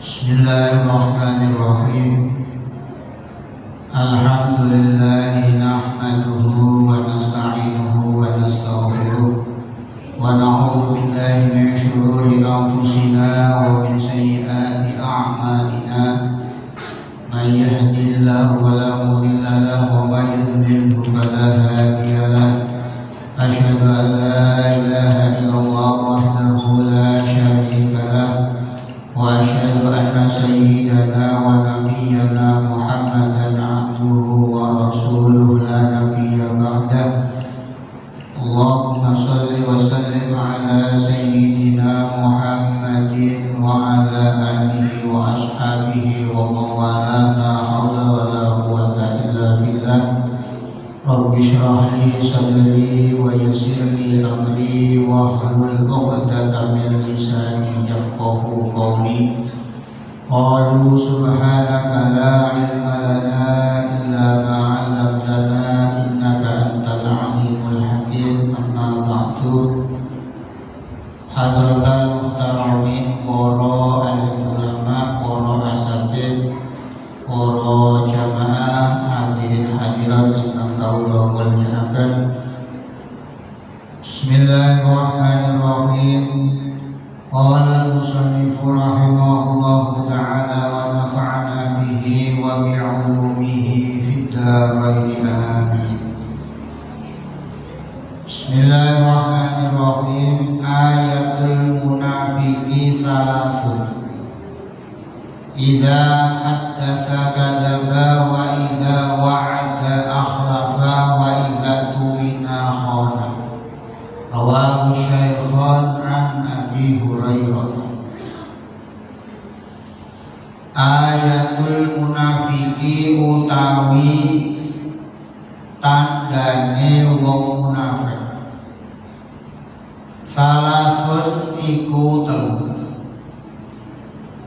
Bismillahirrahmanirrahim. Alhamdulillahi nahmaduhu wa nasta'inuhu wa nastaghfiruh wa na'udzu billahi min shururi anfusina wa min sayyiati a'malina. Man yahdihillahu fala mudilla lahu wa man yudlilhu fala hadiya lahu. Asyhadu an la ilaha illallah wahdahu la syarika lahu wa asyhadu anna sayyidana wa nabiyyana Muhammadan abduhu wa rasuluhu la nabiyya ba'dah. Allahumma shalli wa sallim ala sayyidina Muhammadin wa ala alihi wa ashabihi wa man wala, la haula wa la quwwata illa billah. Rabbi shrah li sadri wa yassir li amri wa hlul 'uqdatam min lisani yafqahu qawli. Qalu subhanaka la ilma lana illa ma 'allamtana innaka antal alimul hakim. Amma ba'du. Hadratal muhtaramin, para alim ulama, para asatidz, para jamaah hadirin hadirat ingkang kawula mulyakaken. Bismillahirrahmanirrahim. Qala al-musannifu rahimahullahu ta'ala wa nafa'ana bihi wa bi'ulumihi fid dharain amin. Bismillahirrahmanirrahim. Ayatul munafiqi salasun. Idza haddasa kadzaba wa idza wa'ada akhlafa wa idza tumina khana. Rawahu Syaikhan an Abi Hurairah. Ayatul munafiqi utawi tandane wong munafik. Salasun iku telu.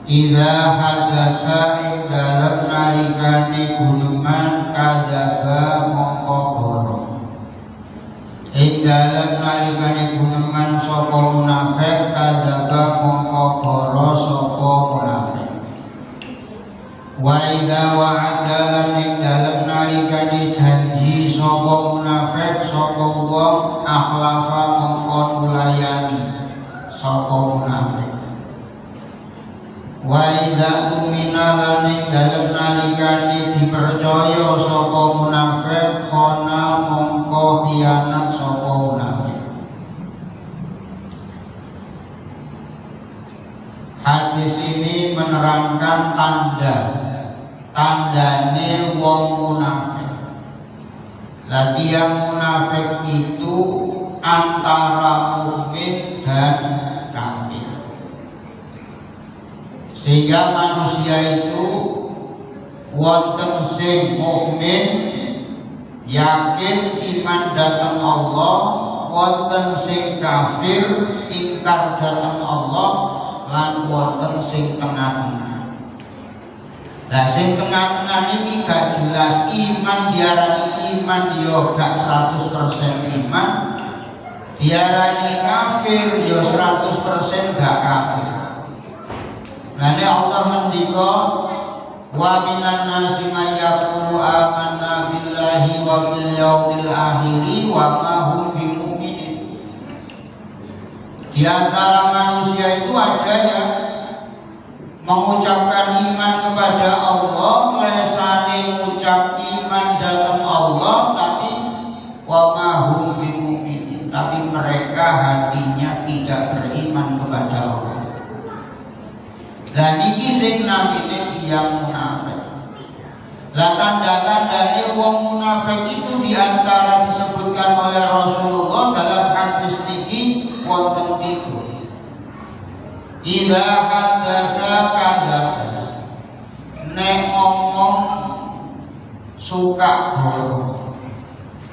Idza hadasa ing dalem nalikane guneman kadzaba mongko goro. Ing dalem nalikane guneman sapa munafik kadzaba mongko goro sapa munafik. Wa idza wa'ada ing dalem nalikane janji sapa munafik sapa wong akhlafa mongko nulayani sapa munafik. Wa idza tumina lan ing dalem nalikane dipercaya sapa munafik khana mongko khianat sapa munafik. Hadis ini menerangkan tandane wong munafik. Lagi yang munafik itu antara mukmin dan kafir. Sehingga manusia itu wonten sing mukmin yakin iman dhateng Allah, wonten sing kafir ingkar dhateng Allah, lan wonten sing tengah-tengah. Lah sing tengah-tengah ini gak jelas iman, diarani iman yo gak 100% iman, diarani kafir yo 100% gak kafir. Nanti Allah mendika wa minan nasi may yaqulu amanna billahi wa bil yaumil akhir wa ma hum bimumin. Di antara manusia itu ada yang mengucapkan iman kepada Allah, lesane ngucap iman dhateng Allah, tapi wa ma hum bimumin, tapi mereka hatinya tidak beriman kepada Allah. Lah niki sing namine tiyang munafik. Lah tanda-tandane wong munafik itu diantara disebutkan oleh Rasulullah dalam hadis niki wonten 3. Idza haddasa kadzaba. Nek ngomong suka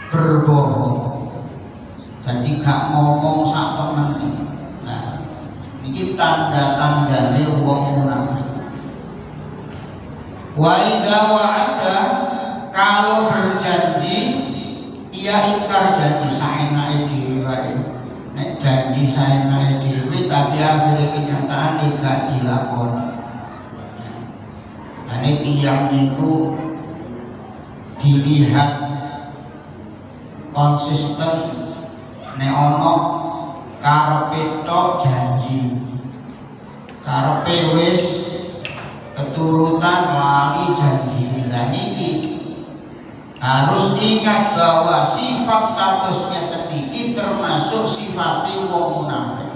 berbohong. Jadi gak ngomong sak temene. Ini tanda-tandane wong munafik. Wa idza wa'ada, kalau berjanji ia ingkar janji saenake dhewe wae. Nek janji saenake dhewe tapi akhirnya kenyataan gak dilakoni. tiang itu dilihat konsisten nek ono karepe tok janji, karepe wis keturutan lali janji. Lah niki harus ingat bahwa sifat statusnya sedikit termasuk sifatnya wong munafik.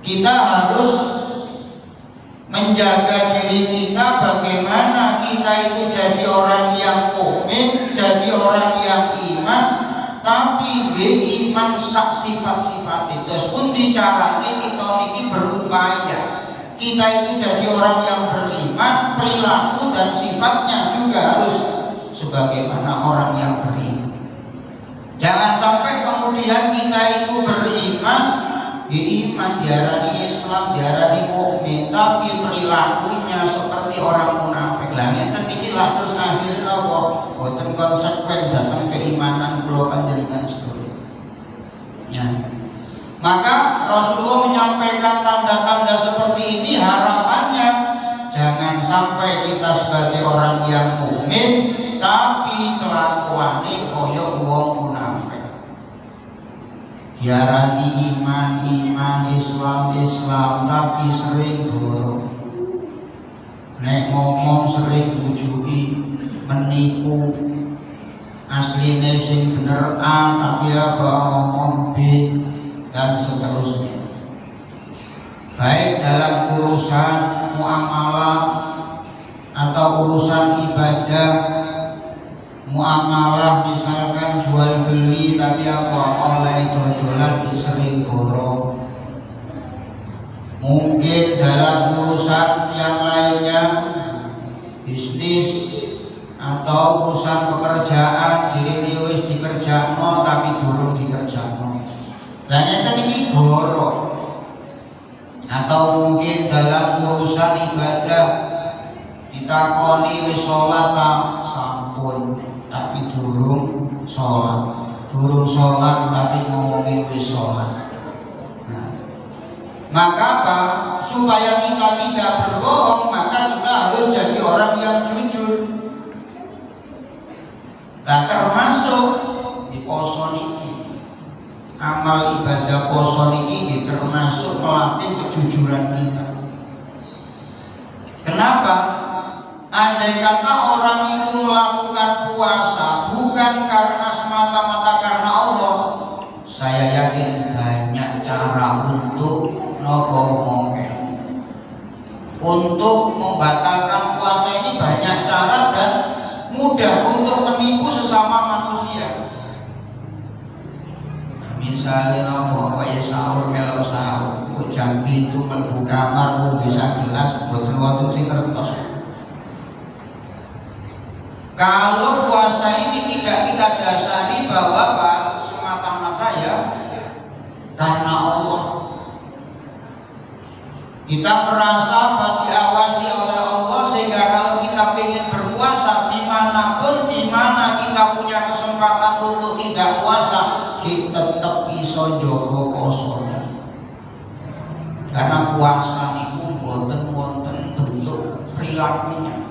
Kita harus menjaga diri kita bagaimana kita itu jadi orang yang mukmin, jadi orang yang iman, tapi beriman sak sifat-sifat itu pun dicaranya kita ini berupaya kita itu jadi orang yang beriman, perilaku dan sifatnya juga harus sebagaimana orang yang beriman. Jangan sampai kemudian kita itu beriman, iman diarani Islam, diarani mukmin, tapi perilakunya seperti orang munafik. Lah ngeten iki lah terus akhirnya kok boten konsekuen datang keimanan kula panjenengan sedaya. Ya. Maka Rasulullah menyampaikan tanda-tanda seperti ini, harapannya jangan sampai kita sebagai orang yang mukmin tapi kelakuane koyo wong munafik. Diarani iman, Islam tapi sering goro. Nek ngomong sering bujuki, menipu. Asline sing bener A tapi apa ngomong B dan seterusnya. Baik dalam urusan muamalah atau urusan ibadah, muamalah misalkan jual beli tapi apa oleh dodolan sering goro. Mungkin dalam urusan yang lainnya, bisnis atau urusan pekerjaan, diri wis dikerjakno tapi durung dikerjakno. Lah nyata iki goro. Atau mungkin dalam urusan ibadah ditakoni wis salat ta sampun tapi durung salat tapi ngomongi wis salat. Nah, maka apa? Supaya kita tidak berbohong, maka kita harus jadi orang yang jujur. Nah, termasuk di poso niki, amal ibadah poso niki termasuk melatih kejujuran kita. Kenapa? Andai kata orang itu melakukan puasa bukan karena semata-mata karena Allah, saya yakin banyak cara untuk membatalkan puasa ini banyak cara dan mudah untuk menipu sesama manusia. Misalnya nopo kaya sahur melo sahur, kok jam itu mlebu kamar kok bisa gelas boten wonten sing kertos. Kalau puasa ini tidak kita dasari bahwa semata-mata ya karena Allah, kita merasa diawasi oleh Allah, sehingga kalau kita ingin berpuasa dimanapun, dimana kita punya kesempatan untuk tidak puasa, kita tetap iso njogo posone. Karena puasa itu wonten bentuk perilakunya.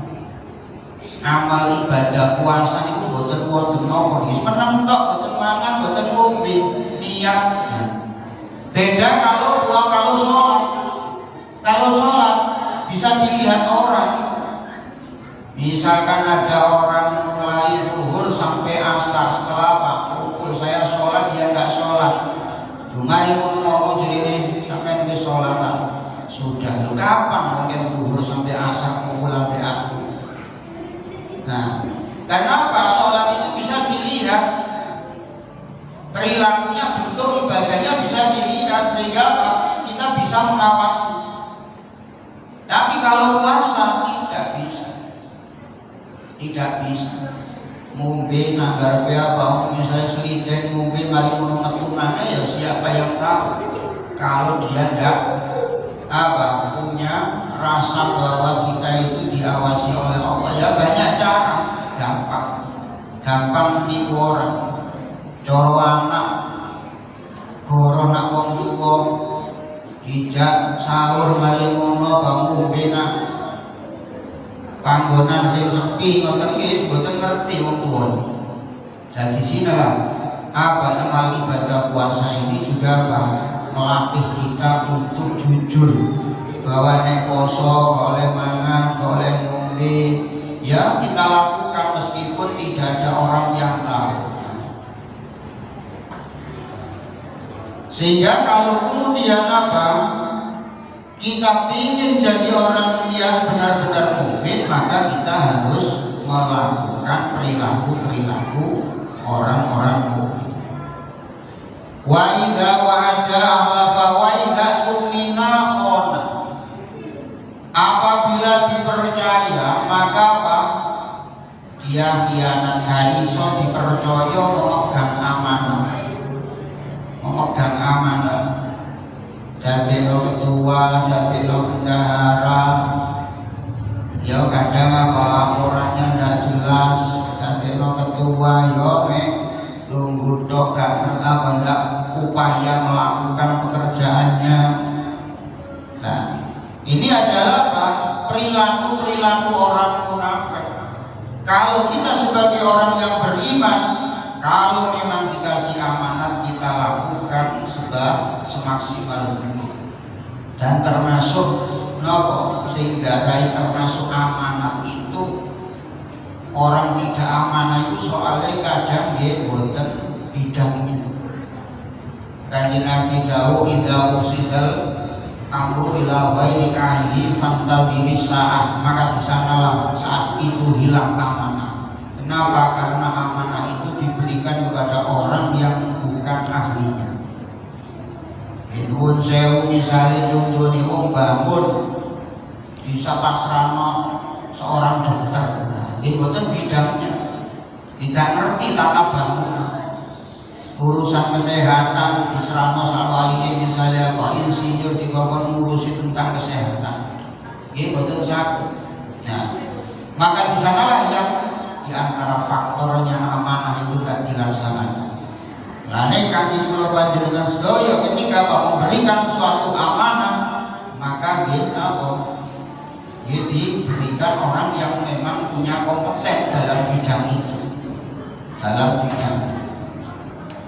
Amal ibadah puasa itu boten wonten napa nggih meneng tok, boten mangan, boten ngombe, niat. Beda kalau sholat. Kalau sholat bisa dilihat orang. Misalkan ada orang mulai zuhur sampai asar, setelah Pak pukul saya sholat dia enggak sholat. Mari ngomong jadi sampai wis sholat sudah. Lu kapan mungkin zuhur sampai asar pukul sampai aku? Nah, kenapa sholat itu bisa dilihat, perilakunya, bentuk ibadahnya bisa dilihat, sehingga kita bisa mengawasi. Tapi kalau puasa tidak bisa. Ngombe nanggar apa, misalnya seliden ngombe mari ngono metunane ya siapa yang tahu. Kalau dia tidak punya rasa bahwa kita itu diawasi oleh Allah, ya banyak cara, gampang menipu orang. Coro anak goro nak wong tuwa dijak sahur mari ngono bangun benak panggonan sing sepi ngoten nggih mboten ngerti wong tuwa. Jadi sinilah amal ibadah puasa ini juga melatih kita untuk jujur bahwa nek poso oleh mangan, oleh ngombe ya kita lakukan meskipun tidak ada orang yang tahu. Sehingga kalau kemudian kita ingin jadi orang yang benar-benar mukmin, maka kita harus melakukan perilaku orang-orang mukmin. Wa idza wa'ada akhlafa wa idza tumina khana. Apabila dipercaya maka dia khianat, gak iso dipercaya memegang amanah. Jadino ketua, jadino bendahara, ya kadang laporannya tidak jelas. Jadino ketua, yo lunggu dok gak ndak upaya melakukan pekerjaannya. Nah, ini adalah perilaku orang munafik. Kalau kita sebagai orang yang beriman, kalau memang dikasih amanat kita lakukan semaksimal mungkin. Dan termasuk nopo sehingga termasuk amanat itu orang tidak amanah itu soalnya kadang dia boten bidangnya. Kanjeng Nabi tahu idza usidal amru ila ghairi ahli fantadhiri sa'ah, maka di sanalah saat itu hilang amanah. Kenapa? Karena amanah itu diberikan kepada orang yang bukan ahlinya. Nuwun sewu misalnya contohnya wong bangun bisa pasrahno seorang dokter, ini bukan bidangnya, tidak ngerti tata bangunan, urusan kesehatan disrahno sawalihe misalnya kok insinyur dikongkon ngurusi tentang kesehatan, ini bukan satu. Nah, maka di sanalah yang di antara faktornya amanah itu tidak dilaksanakan. Lane kaki kula panjenengan sedaya ketika memberikan suatu amanah, maka diberikan orang yang memang punya kompeten dalam bidang itu,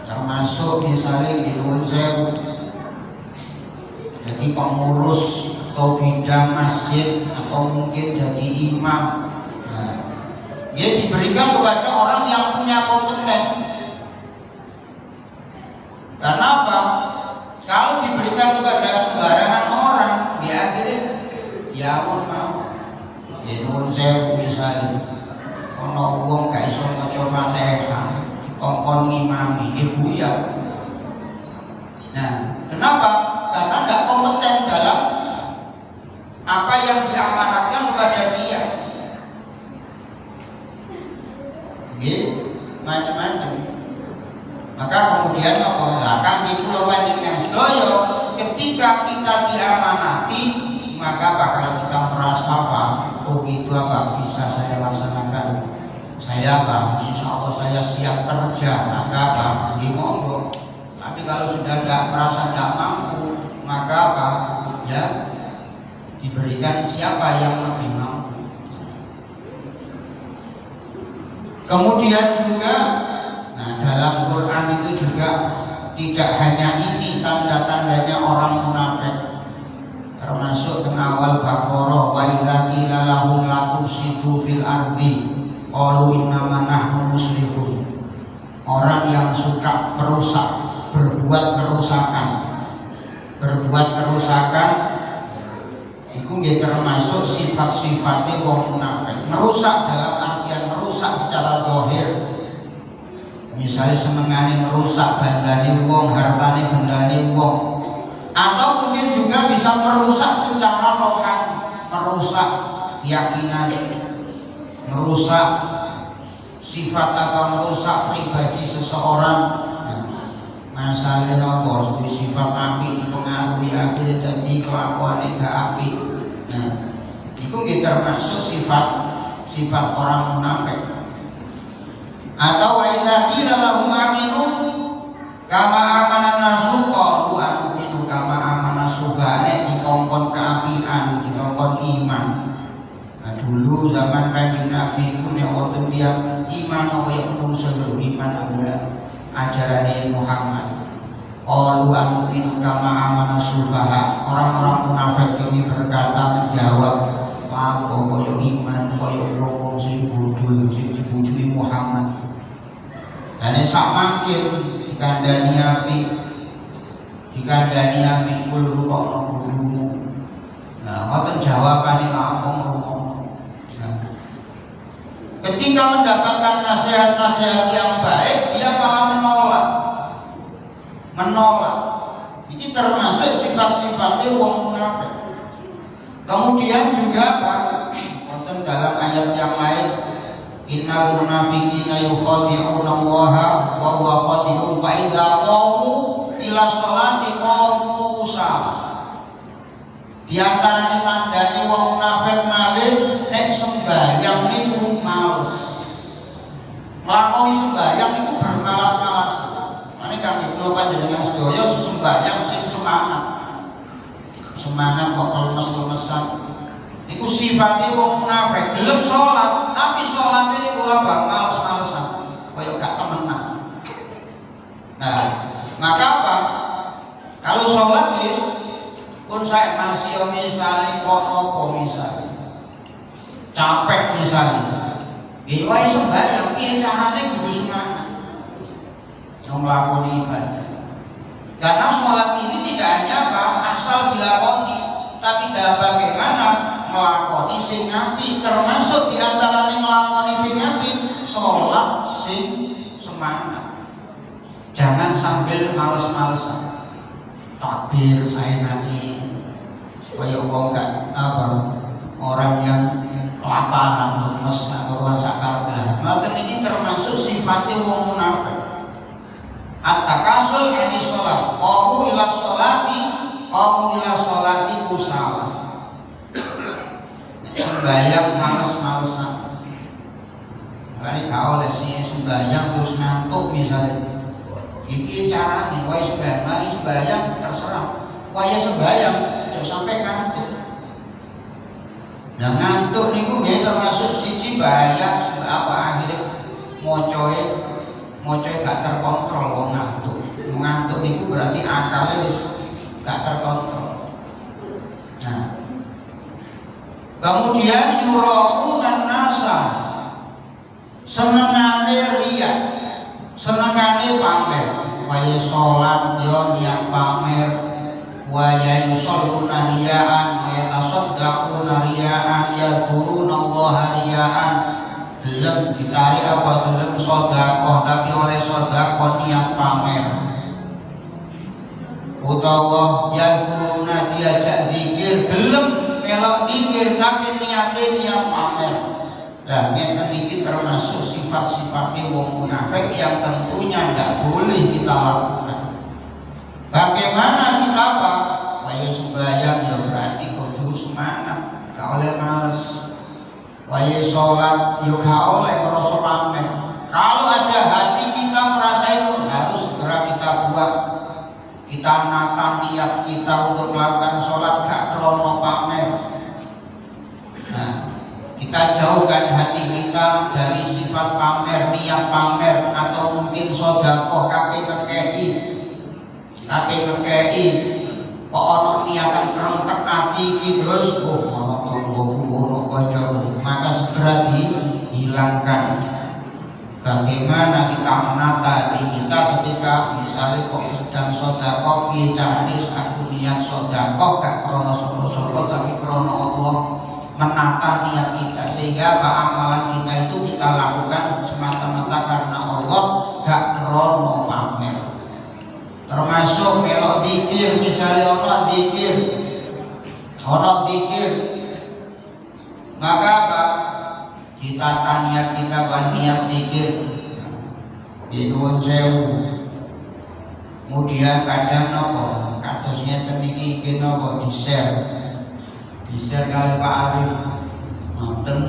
termasuk misalnya di nuwun sewu jadi pengurus atau bidang masjid atau mungkin jadi imam. Nah, dia diberikan kepada orang yang punya kompeten. Karena apa? Kalau diberikan kepada sembarangan orang, dia akhirnya diawur mau. Ya nuwun sewu misalnya, ono wong gak iso maca Fatihah, dikongkon ngimami, dia buyar. Nah, kenapa? Karena gak kompeten dalam apa yang diamanatkan kepada dia. Macam-macam. Maka kemudian kami kula panjenengan sedaya ketika kita diamanati, maka bakal kita merasa itu bisa saya laksanakan, saya insya Allah saya siap kerja, maka monggo. Tapi kalau sudah merasa tidak mampu, maka ya diberikan siapa yang lebih mampu. Kemudian juga dalam Quran itu juga tidak hanya ini tanda-tandanya orang munafik, termasuk awal Baqarah wa idza qila lahum la tufsidu fil ardi qalu innama nahnu muslihun. Orang yang suka merusak, berbuat kerusakan itu termasuk sifat-sifatnya wong munafik. Merusak dalam artian merusak secara zahir. Misalnya senengane merusak bandane wong, hartane bendane wong, atau mungkin juga bisa merusak secara rohani, merusak keyakinan, merusak sifat merusak pribadi seseorang. Masalah nopo sifat api dipengaruhi akhirnya jadi kelakuan gak api. Nah, itu termasuk sifat orang munafik. Atau wa idza qila lahum aminu kama amana nasu qalu aminu kama amana subhane dikongkon keapian, dikongkon iman. Nah, dulu zaman Kanjeng Nabi ku nek wonten tiyang iman kaya menungso iman adalah ajaran Muhammad. Qalu anu'minu kama amana sufaha. Orang-orang munafik ini berkata menjawab, apa kaya iman kaya wong sing bodho sing dibujui Muhammad. Dan sak mangkin dikandani api kul rukokno gurumu. Nah, ngoten jawabane lampung rumono. Ketika mendapatkan nasihat-nasihat yang baik, dia malah menolak. Ini termasuk sifat-sifatnya wong munafik. Kemudian juga Pak, wonten dalam ayat yang lain, innal munafiqina yukhadi'una Allaha wa huwa khadi'uhum wa idza qamu ila sholati qamu kusala. Di antaranya tandane wong munafik malih nek sembahyang niku males. Lakoni sembahyang niku bermalas-malas. Mane kan itu panjenengan sedaya sembahyang sing semangat. Semangat kok lemes-lemesan. Niku sifatnya wong munafik, gelem sholat, tapi sholatnya niku apa? Males-malesan. Kaya gak temenan. Nah, maka apa? Kalau sholat pun saya masih misalnya kok nopo misalnya capek misalnya iwai sembahyang piye carane kudu semangat nglakoni ibadah. Karena sholat ini tidak hanya apa asal dilakoni, tapi bagaimana nglakoni sing apik. Termasuk diantaranya nglakoni sing apik sholat sing semangat. Jangan sambil males-malesan takbir saya nanti kaya wong gak apa orang yang kelaparan lemes atau rasa kalah. Maka ini termasuk sifatnya wong munafik. At-takasul ani sholat, qamu ila sholati kusala. Sembahyang males-malesan. Kali kau oleh si sembahyang terus ngantuk misalnya. Iki carane wae sembahyang terserah. Wae sembahyang jangan sampai ngantuk. Nah ngantuk niku nggih termasuk siji bahaya apa akhirnya mocoe gak terkontrol wong ngantuk. Ngantuk niku berarti akalnya wis gak terkontrol. Nah, kemudian yuraunan nasa, senengane riya, senengane pamer. Waya sholat yo niat pamer, waya yusalluna riyaan, waya tasaddaquna riyaan, yadhkuruna Allah riyaan. Gelem ditarik apa gelem sedekah tapi oleh sedekah niat pamer. Utawa yadhkuruna diajak zikir gelem melok zikir tapi niat pamer. Nah, ngeten iki termasuk sifat-sifatnya wong munafik yang tentunya tidak boleh kita lakukan. Bagaimana kita apa? Waya sembahyang ya berarti kudu semangat, gak oleh males. Waya sholat ya gak oleh ngerasa pamer. Kalau ada hati kita merasa itu harus segera kita buat. Kita nata niat kita untuk melakukan sholat gak krono pamer. Nah, kita jauhkan hati kita dari sifat pamer, niat pamer, atau mungkin sedekah kakek kok ono niatan kerentek ati iki terus ono tonggoku ono kancaku, maka segera dihilangkan. Bagaimana kita menata hati kita ketika misalnya kok sedang sedekah kita harus aku niat sedekah gak krono sapa tapi krono Allah. Menata niat kita sehingga amalan kita itu kita lakukan semata-mata karena Allah, gak krono pamer. Termasuk melok zikir, misalnya ono zikir, maka apa? Kita tanya kita niat zikir dinuwun sewu. Kemudian kadang apa? Kasusnya teniki kita kok di-share kali Pak Arif nonton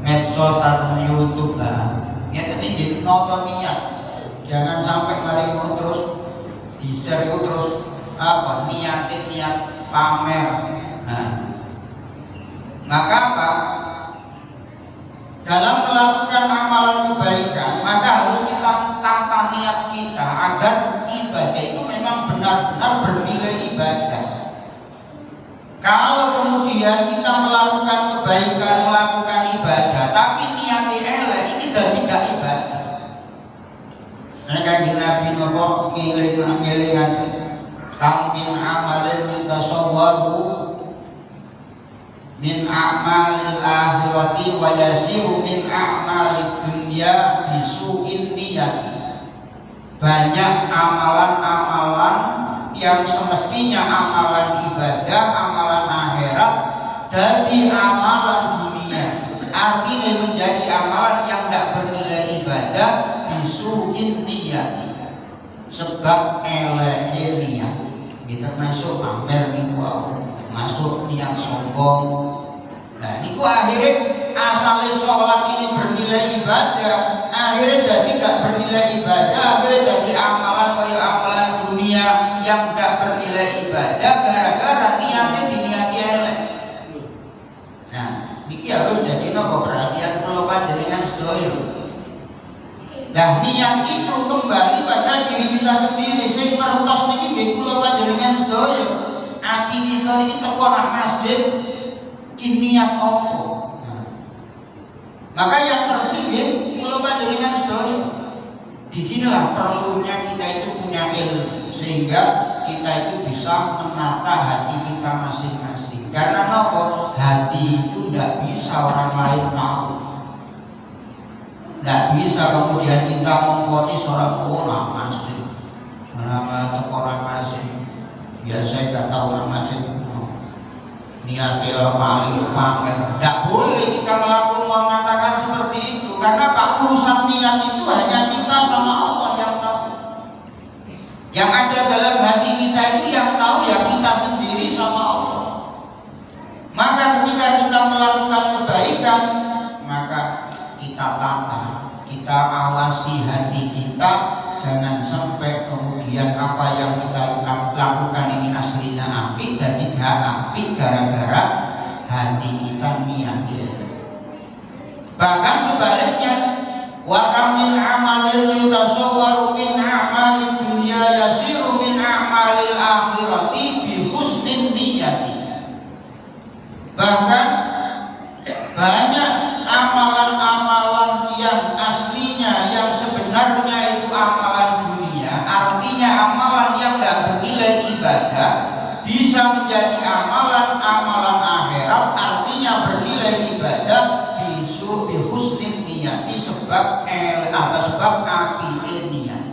medsos atau YouTube lah. Ngeten iki nonton niat. Jangan sampai mari ngono terus di-share itu terus apa? Niat pamer. Nah, maka apa? dalam melakukan amalan kebaikan, maka harus kita tata niat kita agar ibadah itu memang benar-benar bernilai ibadah. Kalau kemudian kita melakukan kebaikan, melakukan ibadah, tapi niatnya elek, ini jadi gak ibadah. Karena Kanjeng Nabi nopo ngeling-ngelingan kam min amalin yutasawwaru min a'malil akhirati wa yasiru min a'malid dunya bisu'in niyat. Banyak amalan-amalan yang semestinya amalan ibadah, amalan akhirat jadi amalan dunia, artinya menjadi amalan yang tidak bernilai ibadah bisu'in niyat, sebab elek niat. Kita masuk pamer niku masuk niat sombong. Nah niku akhirnya asalnya sholat ini bernilai ibadah, akhirnya jadi gak bernilai ibadah, akhirnya jadi amalan kayak amalan dunia yang gak bernilai ibadah gara-gara niatnya diniati elek. Nah niki harus jadi nopo perhatian kalau panjenengan sedaya. Nah niat itu kembali pada diri kita sendiri. Sing ngertos niki nggih kula panjenengan sedaya. Ati kita niki teko nang masjid ki niat apa? Maka yang tertinggi kula panjenengan sedaya. Di sinilah perlunya kita itu punya ilmu sehingga kita itu bisa menata hati kita masing-masing. Karena nopo? Hati itu tidak bisa orang lain tahu. Tidak bisa kemudian kita memvonis orang orang masjid, nama orang masjid. Biar saya nggak tahu orang masjid. Niatnya paling pamer. Tidak boleh kita mengatakan seperti itu, karena pak urusan niat itu hanya kita sama Allah yang tahu. Yang ada dalam hati kita itu yang tahu ya kita sendiri sama Allah. Maka ketika kita melakukan kebaikan, maka kita tata, kita awasi hati kita, jangan sampai kemudian apa yang kita lakukan ini aslinya apik dan tidak apik gara-gara hati kita niatnya. Bahkan sebaliknya, wa kamil amalin yutasawwaru min a'malid dunya yasiru min a'malil akhirati bi husnin niyati. Bahkan banyak amalan-amalan yang aslinya, yang sebenarnya itu amalan dunia, artinya amalan yang tidak bernilai ibadah, bisa menjadi amalan-amalan akhirat, artinya bernilai ibadah bisu bihusnin niyati, sebab sebab api niat.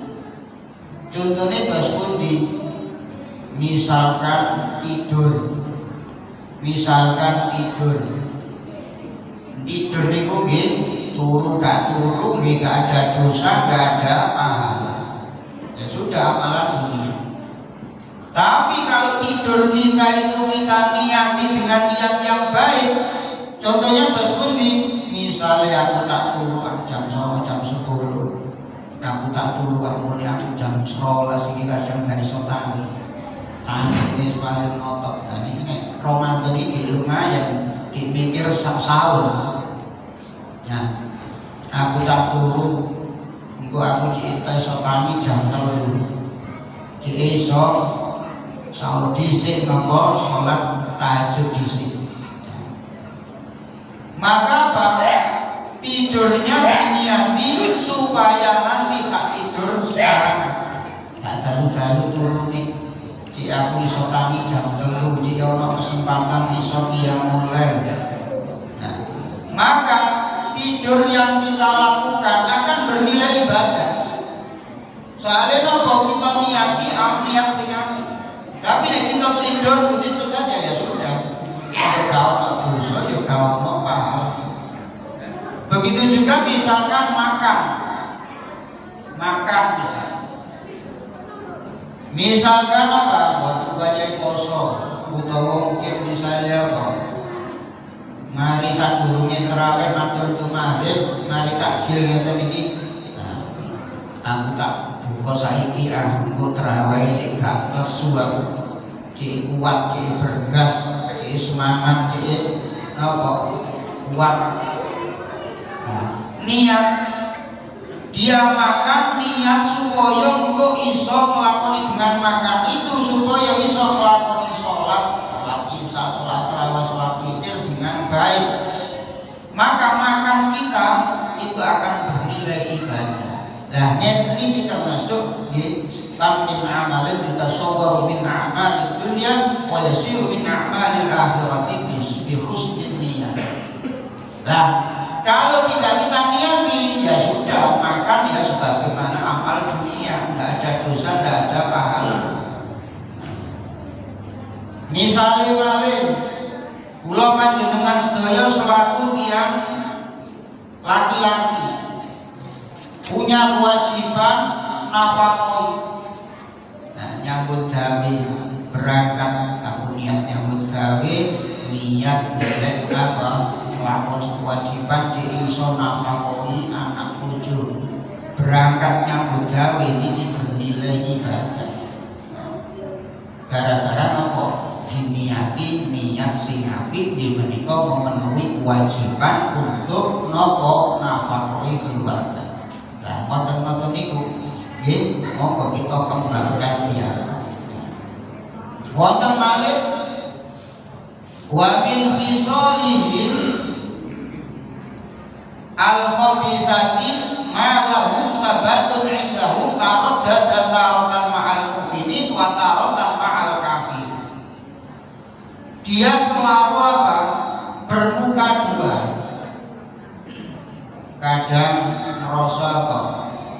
Contohnya tasbih, misalkan tidur niku nggih turu gak turu nggih gak ada dosa, gak ada pahala, ya sudah amalan dunia. Tapi kalau tidur kita itu kita niati dengan niat yang baik, contohnya tasbih, misalnya aku tak turu jam 9 jam 10, aku tak turu mulai aku jam 11 ini kadang gak iso tangi ini paling otot. Dan ini Ramadan ini lumayan dipikir sahur. Nah, aku tak turu, aku cerita iso tangi jam 3, iso sahur dhisik nopo sholat tahajud dhisik. Maka Bapak tidurnya diniati supaya nanti tak tidur sekarang, tak dalu-dalu turu nih. Cik aku iso tangi jam 3, cik ono kesempatan iso qiyamul lail. Nah, maka tidur yang kita lakukan akan bernilai ibadah. Soalnya nopo kita niati niat sing apik. Tapi nek kita tidur begitu saja ya sudah. Kalau ono dosa ya kalau ono pahala. Begitu juga misalkan makan misalkan apa, waktu banyak poso utawa mungkin misalnya apa, mari sadurunge terawih matur tu maghrib, mari takjil ngeten iki. Nah, aku tak buka saiki aku terawih cek gak lesu aku, cek kuat, cek bergas, cek semangat, cek apa kuat. Nah, niat dia makan, niat supaya engko iso nglakoni dengan makan itu supaya iso nglakoni sholat isya, sholat tarawih, sholat witir dengan baik. Maka makan kita itu akan bernilai ibadah. Nah, ini termasuk di min amalin yutasawwaru min a'malid dunya wa yasiru min a'malil akhirati bi husnil niyah. Nah, kalau tidak kita niati ya sudah, makan ya sebagaimana amal dunia, tidak ada dosa, tidak ada pahala. Misalnya malih kula panjenengan sedaya selaku tiyang laki-laki punya kewajiban nafkah. Nyambut gawe berangkat, aku niat nyambut gawe, niat delek apa nglakoni kewajiban iso nafkahi anak cucu. Berangkat nyambut gawe ini bernilai ibadah. Gara-gara apa? Diniati niat sing apik di menika memenuhi kewajiban untuk nopo nafkahi keluarga. Lah wonten-wonten niku nggih, monggo kita kembangkan dia. Wonten malih wa min khisalihim al-khabisati ma lahu sabatun indahu taraddat taratan ma'al mu'minin wa taratan ma'al kafir. Dia selalu apa? Bermuka dua. Kadang merasa apa?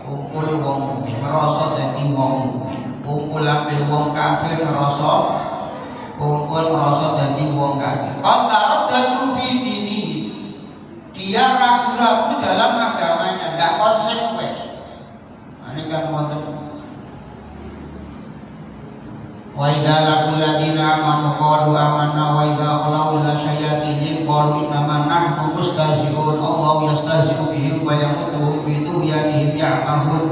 Kumpul wong mukmin merasa dadi wong mukmin, kumpul ambe wong kafir merasa kumpul merasa dadi wong kafir. Antara dadu fi dini, dia ragu-ragu dalam agamanya, tidak konsekuen. Ini kan wonten wa idza laqul ladina amanu qalu amanna wa idza khalau ila syayatinihim qalu innama nahnu mustahzi'un. Allah yastahzi'u bihim wa yamudduhum fi tughyanihim ya'mahun.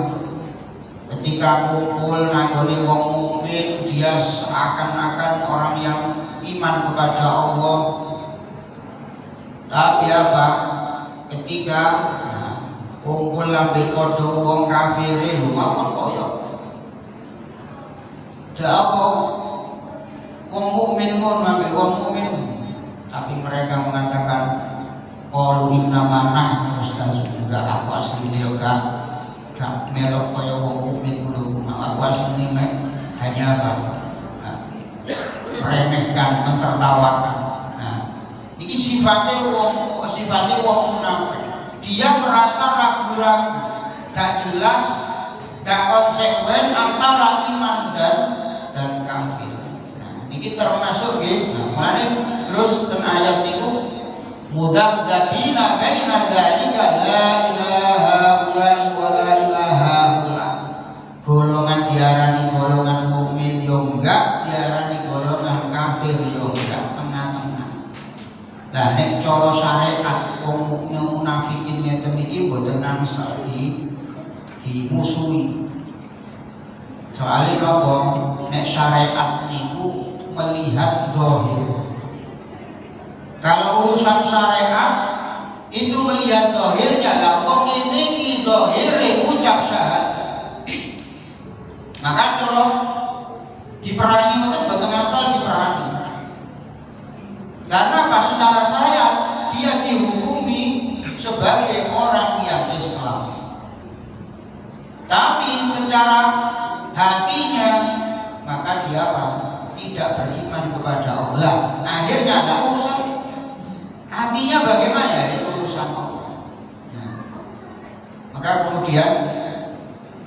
Ketika kumpul nanggone wong mukmin, dia seakan-akan orang yang iman kepada Allah. Tapi apa? Ketika kumpul lambe padha wong kafir lumawan kaya apa wong mukmin mun ambek wong mukmin, tapi mereka mengatakan qalu inna manah mustazun. Aku asline gak melok kaya wong mukmin kudu. Aku asline hanya apa? Meremehkan, mentertawakan. Nah, ini sifatnya wong munafik. Dia merasa ragu-ragu, gak jelas, gak konsekuen antara iman dan kafir. Nah, ini termasuk nggih. Nah, mulane terus ten ayat niku mudzabdabina baina dzalika la ilaha illa wa la ilaha illa. Golongan diarani golongan mukmin yo enggak, diarani golongan kafir yo enggak, tengah-tengah. Lah nek cara syariat umumnya munafikin ngeten iki mboten nangsal dimusuhi. Soalnya apa? Nek syariat niku melihat zahir. Kalau urusan syariat itu melihat zahirnya, lah wong ini ki zahire ucap syahadat. Maka kalau diperangi itu boten asal diperangi. Karena pas secara syariat dia dihukumi sebagai orang yang Islam. Tapi secara hatinya maka dia apa? Tidak beriman kepada Allah. Akhirnya ada urusan hatinya bagaimana ya, itu urusan Allah. Nah, maka kemudian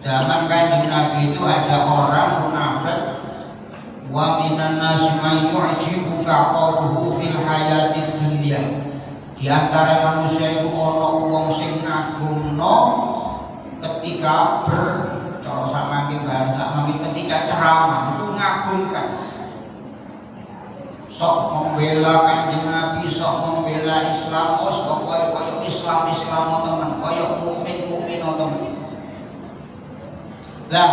zaman Kanjeng Nabi itu ada orang munafik, wa minan nasi man yu'jibuka qawluhu fil hayatid dunya. Di antara manusia itu ana wong sing ngagumno ketika kalau sama bahasa ketika ceramah itu ngagumkan, sok membela Kanjeng Nabi, sok membela Islam, pokoknya koyo Islam teman, koyo mukmin teman. Lah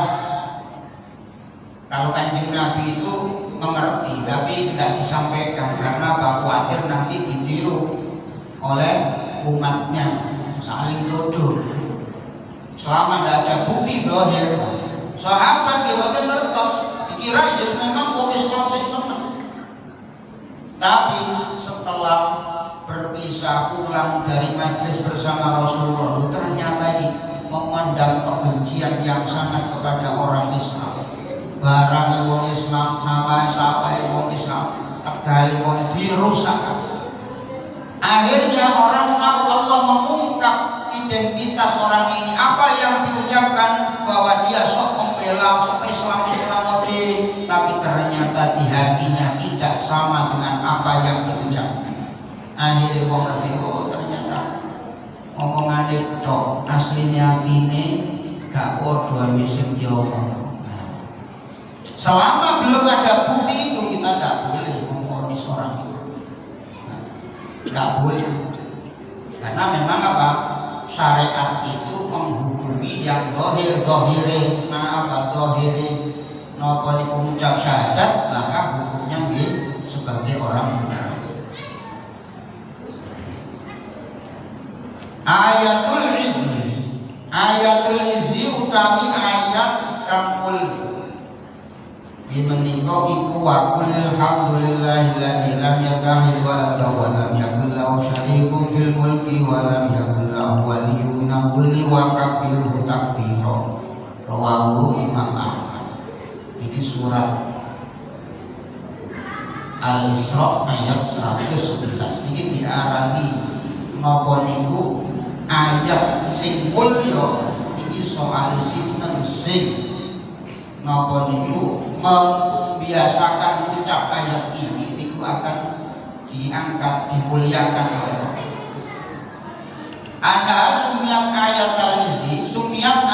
kalau Kanjeng Nabi itu mengerti tapi tidak disampaikan karena khawatir nanti ditiru oleh umatnya. saling tuduh. Selama tidak ada bukti dohir, sahabat diwakil ngertos dikira Yesus memang wong Islam sing tenan. Tapi setelah berpisah pulang dari majelis bersama Rasulullah, ternyata ini memandang kebencian yang sangat kepada orang Islam. Barang wong Islam sama wong Islam tegali wong dirusak. Akhirnya orang tahu, Allah mengungkap identitas orang ini. Apa yang diucapkan bahwa dia sok membela, sok Islam, tapi ternyata di hatinya tidak sama dengan apa yang diucapkan. Akhirnya wong ngerti, oh ternyata omongan itu aslinya ini gak podo sing diomong. Selama belum ada bukti itu, kita tidak boleh memvonis orang itu. Tidak boleh. Karena memang apa? Syariat itu menghukumi yang dohire, napa niku ngucap syahadat, maka hukumnya nggih sebagai orang munafik. Ayatul izzi utawi ayat kamul bimenika iku wa qul alhamdulillahilladzi lam yattakhidh waladan wa lam yakul lahu syarikun fil mulki wa lam yakul lahu waliyyun min dhulli wa kabbirhu takbira. Rawahu Imam Ahmad. Ini surat Al-Isra ayat 111. Ini diarani napa niku ayat sing mulya. Ini soal sinten sing napa niku membiasakan ucap ayat ini niku akan diangkat, dimuliakan oleh Allah. Ada sumiat ayat al-izzi, sumiat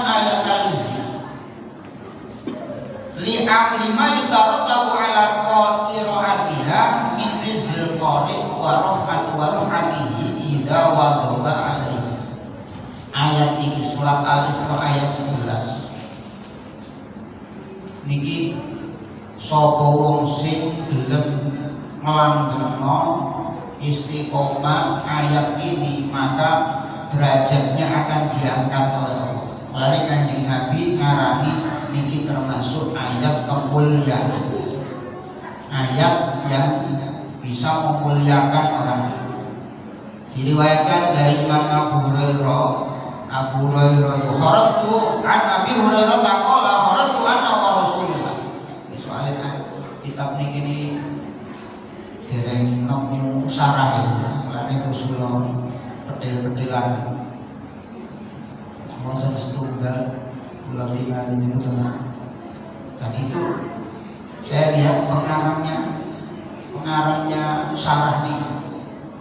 ayat al-izzi lima yutarotabu ala qiraatiha min izzil qari wa raf'atihi idza wadaba alaihi. Ayat ini surat Al-Isra ayat 11. Niki sapa wong sing gelem nglanggengno istiqomah ayat ini, maka derajatnya akan diangkat oleh Allah. Lalu Kanjeng Nabi ngarani niki termasuk ayat kemuliaan, ayat yang bisa memuliakan orang. Diriwayatkan dari Imam Abu Hurairah kharajtu an Abi Hurairah taqala kharajtu anna wa Rasulullah. Ini soalnya kitab niki dereng nemu sarah lane Rasulullah pedel-pedelan wonten setunggal kula ningali niku tenan. Dan itu saya lihat pengarangnya sarah ini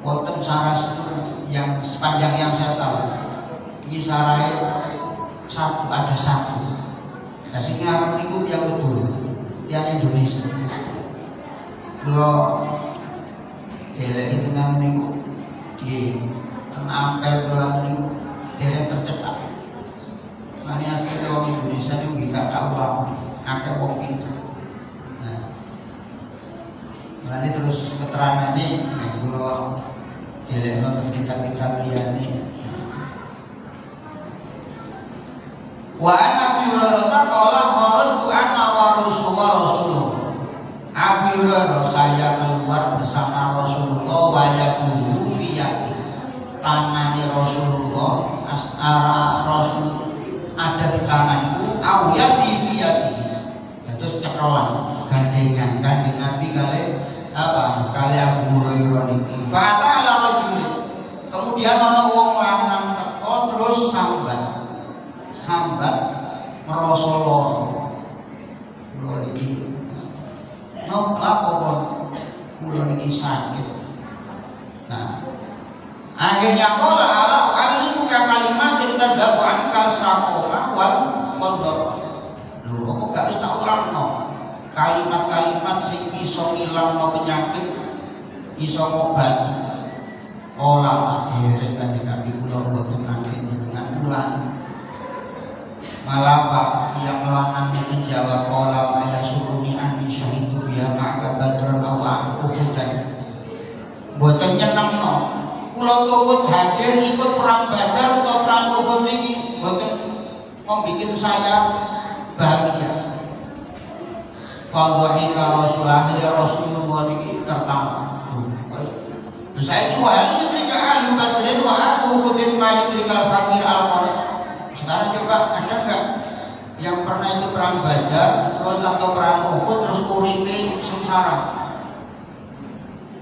wonten sarah yang sepanjang yang saya tahu. Ini sarah satu, ada satu. Nah sing ngarang niku yang betul, yang Indonesia. Kalau delek itu nang niku di tenampel kula niku dereng tercetak. Mane asli wong Indonesia niku gak tahu apa, akeh wong pinter. Nah, terus keterangane kula delek nonton kitab-kitab liyane. Wa Abi Hurairah qala kharajtu ana wa Rasulullah. Abi Hurairah, saya keluar bersama Rasulullah wa yaqulu fi yadi. Tangane Rasulullah Rasul ada di tanganku, au yadi fi yadi. Terus cekelan gandengan Kanjeng Nabi kali apa? Kali Abu Hurairah niki. Fa ta'ala rajul. Kemudian ana wong lanang teko terus sambat Rasulullah. Lho iki lapor kula niki sakit. Nah, akhirnya qala ala alimu ka kalimat tadabbu anka saqoma wal qadar. Lho apa gak wis tak ulangno kalimat-kalimat sing iso ngilangno penyakit, iso ngobati. Qala akhire Kanjeng Nabi kula mboten nate dengan ulang. Malah Pak yang lanang ini jawab qala maya suruni ani syahidu biha ma'aka badran aw akufudan. Boten nyenengno kula tuwuh hadir ikut perang Badar atau perang Uhud niki boten membikin saya bahagia. Fadhika Rasulullah niki tertawa. Saya itu wahai yudrika ahlu badrin wa ahlu uhudin ma yudrika al-fakir al-qur'an. Sekarang coba ada enggak yang pernah itu perang Badar terus atau perang Uhud terus uripe sengsara?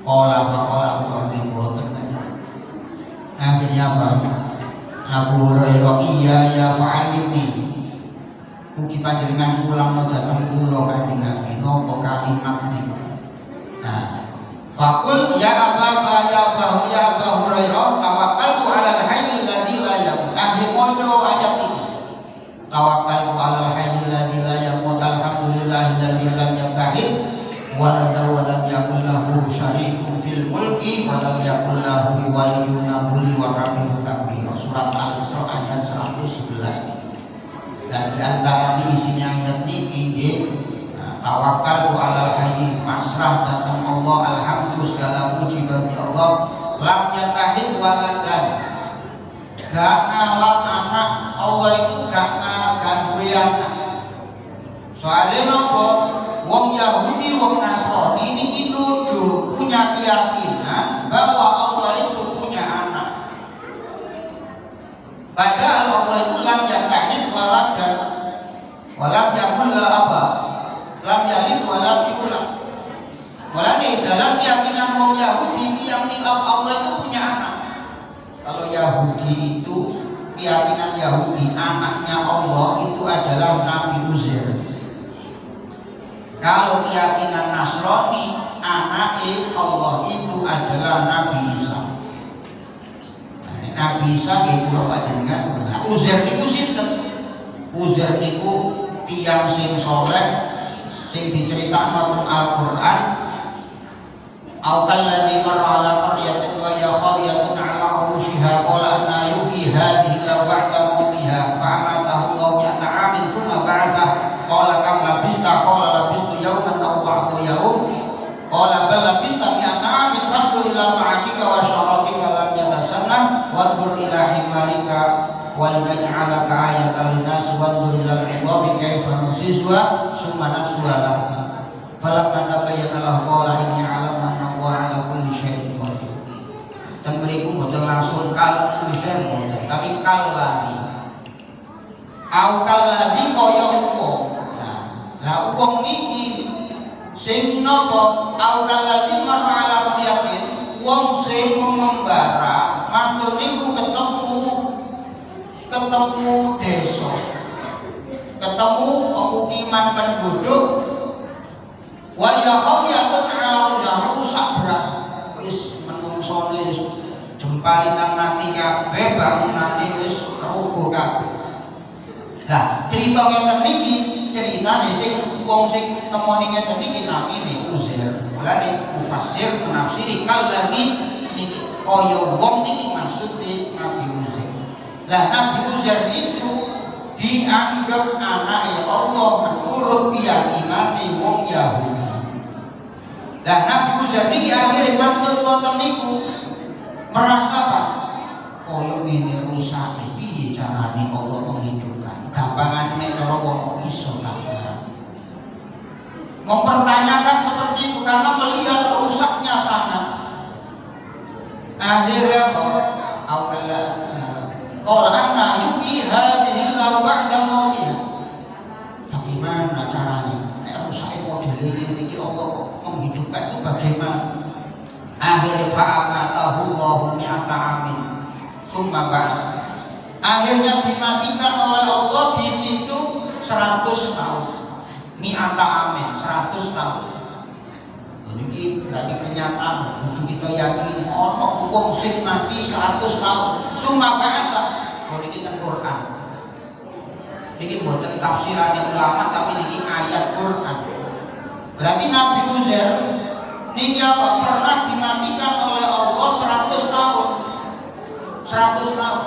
Pola seperti boten. Akhirnya apa? Abu Hurairah ya fa'alimi. Mugi panjenengan ulang datang kula kanjeng Nabi napa kalimat niku. Nah, faqul ya Abu Hurairah tawakkaltu 'alal hayyil ladzi la yamut. Akhir maca ayat ini. Tawakkaltu 'alal hayyil ladzi la yamut alhamdulillahilladzi lam yattahid walada wa lam yakul lahu syarikun fil mulki wa lam yakul lahu waliyyun min wa kabiru takbir. Surat Al-Isra ayat 111. Dan di antara isinya ayat ini tawakkaltu 'alal hayy, pasrah datang Allah, alhamdulillah segala puji bagi Allah, lam yatahid waladan, gak ngalap anak, Allah itu gak duwe anak. Soalnya nopo wong Yahudi wong Nasrani niki nuduh punya keyakinan bahwa Allah itu punya anak. Padahal Allah itu lam yatahid waladan, walam yakul la apa, lam yalid walam yulad. Walam dalam keyakinan wong Yahudi ini yang nilai Allah itu punya anak. Kalau Yahudi itu keyakinan Yahudi anaknya Allah itu adalah Nabi Uzair. Kalau keyakinan Nasrani anaknya Allah itu adalah Nabi Isa. Nabi Isa itu apa jenengan? Uzair niku sinten? Uzair niku tiyang sing saleh sing diceritakno Al-Qur'an. Au kalladzi marra ala qaryatin wa ya qaryatun ala urushiha qala anna yuhyi hadhihi la ba'da mawtiha fa amatahu Allahu mi'ata 'amin thumma ba'atha qala kam labista qala labistu yawman aw ba'da yawm qala bal labista mi'ata 'amin fanzur ila ma'akika wa syarabika lam yatasanna wanzur ila himarika wa linaj'alaka ayatan linnas wanzur ila al-'idhabi kayfa nusizuha summa naksuha lahum falamma tabayyana lahu qala inni 'alamu anna Allaha 'ala kulli syai'in qadir. Dan mriku boten langsung kal ujar boten tapi kal lagi au kal lagi kaya wong. Nah wong niki sing napa au kal lagi mar'a 'ala qaryatin wong sing mengembara mantun niku ketemu desa, ketemu pemukiman penduduk, wajah qaryatun 'ala rusak berat, wis menungsone jempalitan mati kabeh, bangunane wis rubuh kabeh. Lah cerita ngeten niki ceritane sing wong sing temoni ngeten niki namine Uzair. Mulane mufassir menafsiri kalani niki kaya wong niki maksude Nabi Uzair. Lah Nabi Uzair itu dianggap anaknya Allah menurut keyakinan wong Yahudi. Lah Nabi Uzair ini akhirnya mantun wonten niku merasa apa? Koyo ngene rusak iki carane Allah menghidupkan. Gampangane cara wong iso tak. Mempertanyakan seperti itu karena melihat rusaknya sangat. Akhirnya qala anna yuhyi hadhihi la ba'da mawtiha. Bagaimana caranya? Nek rusak model ini Allah kok menghidupkan itu bagaimana? Akhirnya fa'amatahu Allahu mi'ata 'amin summa ba'as. Akhirnya dimatikan oleh Allah di situ 100 tahun. Mi'ata 'amin 100 tahun. Ini berarti kenyataan untuk kita yakin ono wong sing mati 100 tahun. Summa ba'asa. Kalau kita Quran. Ini bukan tafsiran ulama tapi ini ayat Quran. Berarti Nabi Uzair niki apa pernah dimatikan oleh Allah 100 tahun. 100 tahun.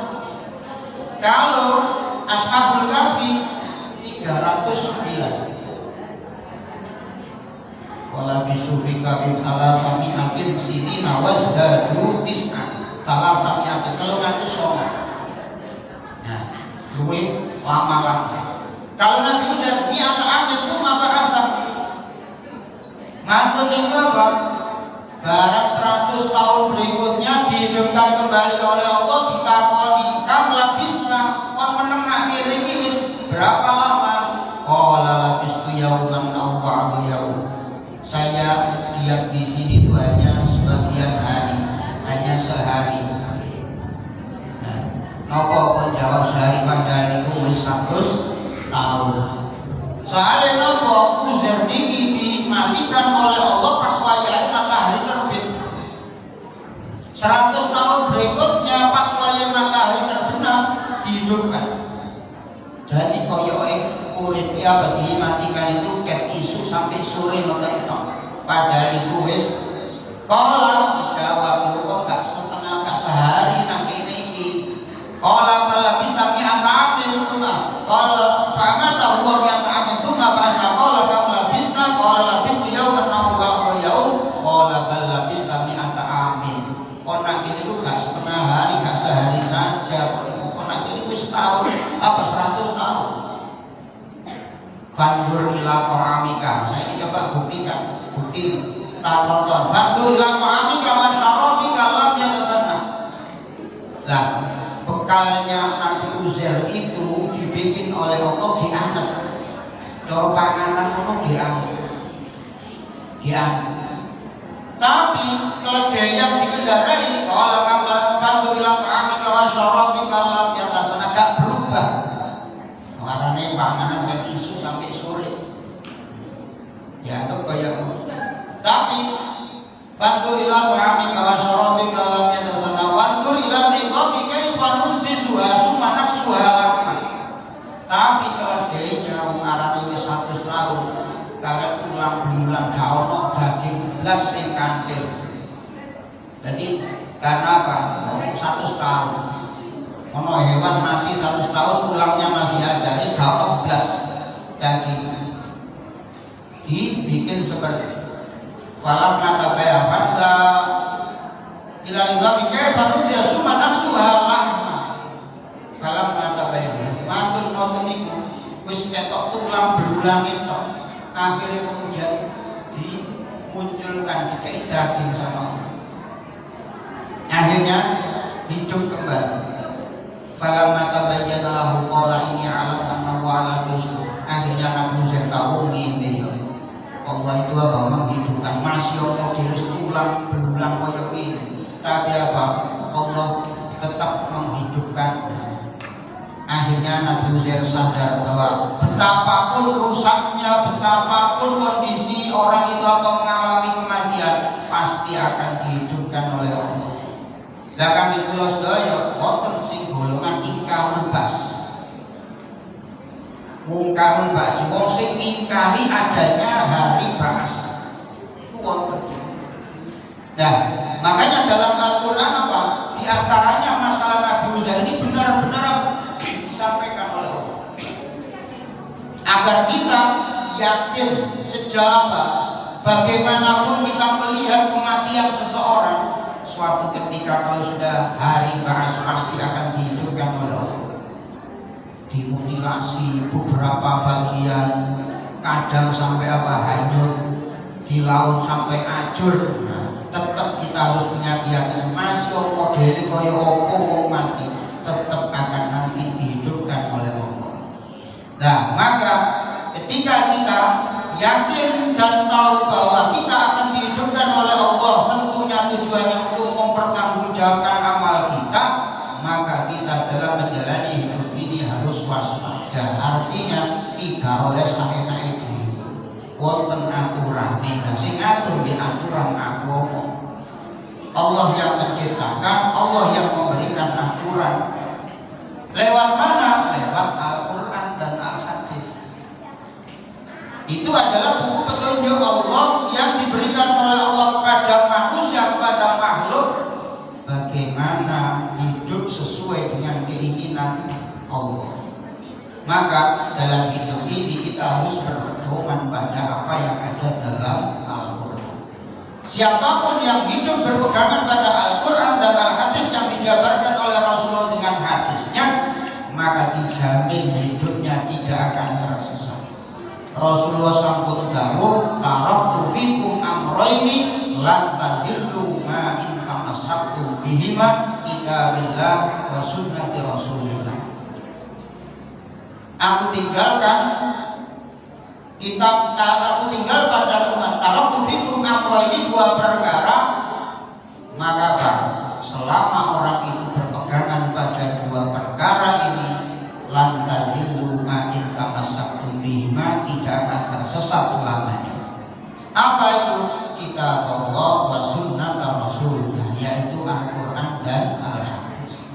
Kalau Ashabul Kahfi 309. Wala bisufi kabin salasami akin sinina wazdadu tis'an. Salah amalan. Kalau Nabi Uzair mi'ata amin summa ba'atsa, mantul yang apa? Barang 100 tahun berikutnya dihidupkan kembali oleh Allah, ditakoni kam labisna kon meneng akhir iki wis berapa lama? Qala labistu yauman aw ba'da yaum. Saya diam di sini itu hanya sebagian hari, hanya sehari. Nah, nopo pun jawab sehari padahal itu wis 100 tahun. Soalnya nopo Uzair niki dimatikan oleh Allah pas wayah matahari terbit. 100 tahun berikutnya pas wayah matahari terbenam dihidupkan. Jadi koyoke urip ya bagi matikan itu ket isu sampai sore ngoten tok. Padahal itu wis kala dijawab kok gak setengah gak sehari nang kene iki. Kala bala bisa mi atamil cuma. Kala pamata huwa mi atamil cuma bahasa kala kala bisa kala bis yaum wa yaum kala bala bisa mi atamil. Kok nang kene itu gak setengah hari gak sehari saja. Kok nang kene wis tahun apa 100 tahun. Bandur ila ta'amika. Saya ini coba buktikan. Bukti tak tonton. Bandur ila ta'amika wa syarabika lam yatasanna. Lah, bekalnya Nabi Uzair itu dibikin oleh Allah dianget. Cara panganan itu dianget. Tapi keledai yang dikendarai kalau kata bandur ila ta'amika wa syarabika lam yatasanna gak berubah. Karena panganan dan isu sampai sore dianggap kayak tapi bantu ila ta'amika wa syarabika lam yatasana bantu ila ridhaka kaifa nunzizuha summa naksuha lakum. Tapi keledainya mengarani wis 100 tahun karena tulang belulang gak ono daging blas sing kantil. Jadi karena apa? 100 tahun ono hewan mati 100 tahun tulangnya masih ada, ini gak ono blas daging. Dibikin seperti falam kata bayar banda ila lidami kaifa nuzia summa naksuha lahma. Falam kata bayar mantul ngoten niku wis ketok tulang belulang itu akhirnya kemudian dimunculkan dikai daging sama Allah. Akhirnya hidup kembali. Falam kata bayar lahu qala ini alam anna wa ala rusul. Akhirnya Nabi Uzair tahu ini Allah itu apa menghidupkan masih Allah diris tulang belulang koyok ini. Tapi apa Allah tetap menghidupkan. Akhirnya Nabi Uzair sadar bahwa betapapun rusaknya, betapapun kondisi orang itu akan mengalami kematian, pasti akan dihidupkan oleh Allah. Lah kami kula sedaya wonten sing golongan ingkang bas. Mungkarun ba'as, wong sing ingkari adanya hari ba'as itu wonten. Nah, makanya dalam Al-Quran apa? Di antaranya masalah Nabi Uzair ini benar-benar disampaikan oleh Allah agar kita yakin sejak bagaimanapun kita melihat kematian seseorang, suatu ketika kalau sudah hari ba'as pasti akan dihidupkan oleh Allah. Dimutilasi beberapa bagian, kadang sampai apa hanyut, di laut sampai acur. Tetap kita harus punya keyakinan masih model kaya opo wong mati tetap akan nanti dihidupkan oleh Allah. Nah, maka ketika kita yakin dan tahu bahwa kita akan dihidupkan oleh Allah, tentunya tujuannya untuk mempertanggungjawabkan amal kita, maka kita dalam menjalani hidup ini harus waspada. Artinya tiga oleh saenake dhewe. Wonten aturan, sing ngatur di aturan agama. Allah yang menciptakan, Allah yang memberikan aturan. Lewat mana? Lewat Al-Quran dan Al-Hadis. Itu adalah buku petunjuk Allah yang diberikan oleh Allah kepada manusia, kepada makhluk, bagaimana hidup sesuai dengan keinginan Allah. Maka dalam hidup ini kita harus berpedoman pada apa yang ada dalam Al-Quran. Siapapun yang hidup berpegangan pada Al-Quran dan Al-Hadis yang dijabarkan oleh Rasulullah dengan hadisnya, maka dijamin hidupnya tamassaktum bihima kitabillah wa sunnati rasulillah. Aku tinggalkan dan umat. Kalau fikum amro ini dua perkara, maka apa? Selama orang itu berpegangan pada dua perkara ini, lantadillu ma in tamassaktum bihima, tidak akan tersesat selamanya. Apa itu? Kitab Allah wa sunnat rasulillah, yaitu Al-Quran dan Al-Hadis.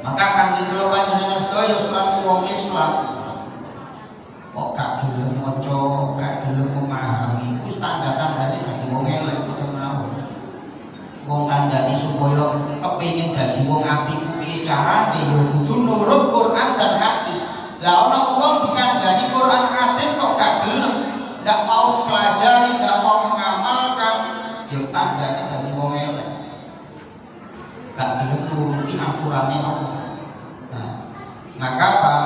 Maka akan diterima dengan sedaya selaku wong Islam. Kok gak gelem maca, gak gelem memahami, iku tanda-tandane dadi wong elek tenan. Wong tandane supaya kepengin dadi wong apik kuwi carane ya kudu nurut Quran dan hadis. Lah ana wong dikandani Quran hadis kok gak gelem, ndak mau pelajari, ndak mau mengamalkan, ya tandane dadi wong elek. Gak gelem nuruti aturane Allah. Nah, maka apa?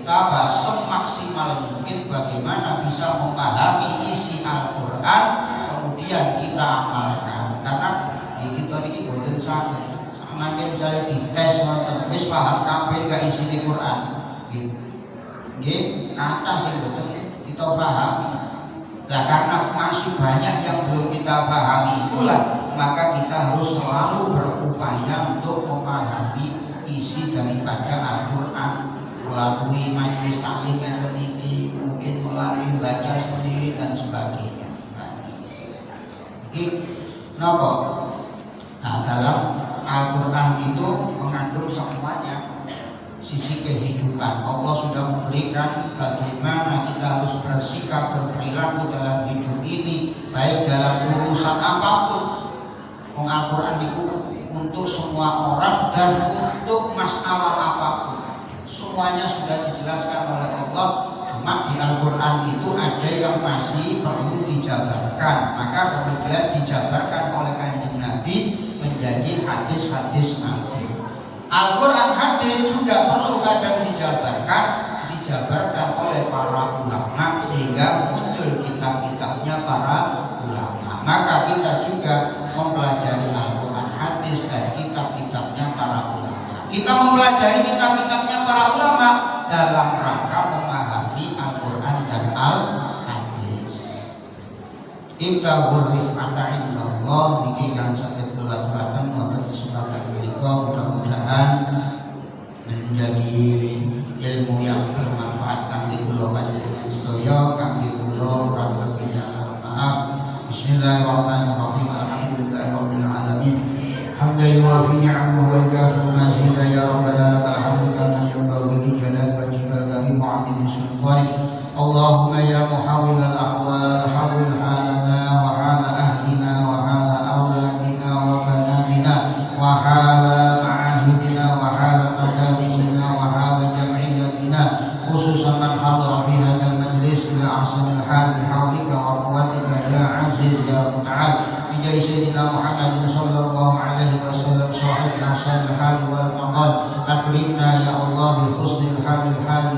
Kita semaksimal mungkin bagaimana bisa memahami isi Al-Quran, kemudian kita amalkan. Karena kita ini boten sangat. Nanti misalnya dites wis paham kabeh gak isi di Quran. Nggih, kata sing boten kita pahami. Nah, karena masih banyak yang belum kita pahami, itulah maka kita harus selalu berupaya untuk memahami isi daripada Al-Quran, melalui majelis taklim yang teliti, mungkin melalui baca sendiri dan sebagainya. Kenapa? Nah, dalam Al-Quran itu mengandung semuanya. Sisi kehidupan Allah sudah memberikan bagaimana kita harus bersikap, berperilaku dalam hidup ini, baik dalam urusan apapun. Al-Quran itu untuk semua orang dan untuk masalah apapun. Semuanya sudah dijelaskan oleh Allah. Cuma di Al-Quran itu ada yang masih perlu dijabarkan, maka kemudian dijabarkan oleh Kanjeng Nabi menjadi hadis-hadis Nabi. Al-Quran hadis juga perlu kadang dijabarkan oleh para ulama sehingga muncul kitab-kitabnya para ulama. Maka kita juga mempelajari Al-Quran hadis dan kitab-kitabnya para ulama. Kita mempelajari kitab-kitabnya para ulama dalam rangka memahami Al-Quran dan Al-Hadis. Ibtahur rif'ata indallah, niki kang saged kula aturaken wonten kesempatan menika, mudah-mudahan menjadi ilmu yang bermanfaat kangge kula panjenengan sedaya, kangge kula kurang lebihnya maaf. Bismillahirrahmanirrahim. Alhamdulillahirabbil alamin. Hamdan yuwafi ni'amahu wa yukafi mazida ya rabbana lakal hamdu kama yanbaghi li jalali wajhikal karim wa 'azimi sultanik. Allahumma ya muhawwil al-ahwal hawwil halana wa hala ahlina wa hala awladina wa banatina wa hala ma'ahidina wa hala madarisina wa hala jam'iyatina, khususan man hadara fi hadzal majlis ila ahsanil hal bihawlika wa quwwatika ya aziz ya muta'al. Bijai Sayyidina Muhammad sallallahu alaihi wasallam sahib ahsanil hal wal maqal. Akrimna ya Allah bi husnil hal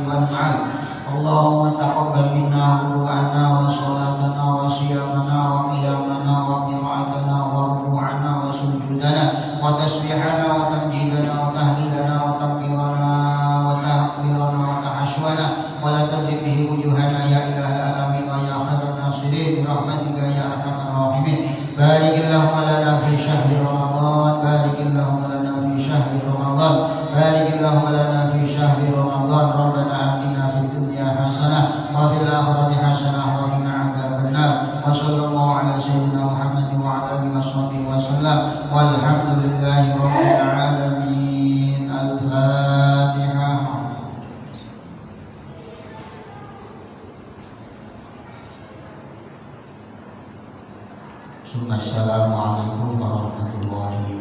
wal ma'al. Allahumma taqabbal minna wudu'ana wa salatana wa siyamana wa qiyamana wa qira'atana wa ruku'ana wa sujudana wa tasbihana wa tamjidana wa tahlilana wa takbirana wa tahqirana wa tahashwana wa la tadrib bihi wujuhana ya ilahal alamin wa ya khairan nasirin birahmatika ya arhamar rahimin. Barikillahumma lana fi syahri Ramadan, barikillahumma lana fi syahri Ramadan, barikillahumma lana fi syahri Ramadan. Rabbana atina fid dunya hasanah wa fil akhirati hasanah wa qina adzabannar. Wa sallallahu ala sayyidina Muhammad wa ala alihi washabbihi wasallam. Walhamdulillahi rabbil alamin. Al-Fatihah. Assalamualaikum warahmatullahi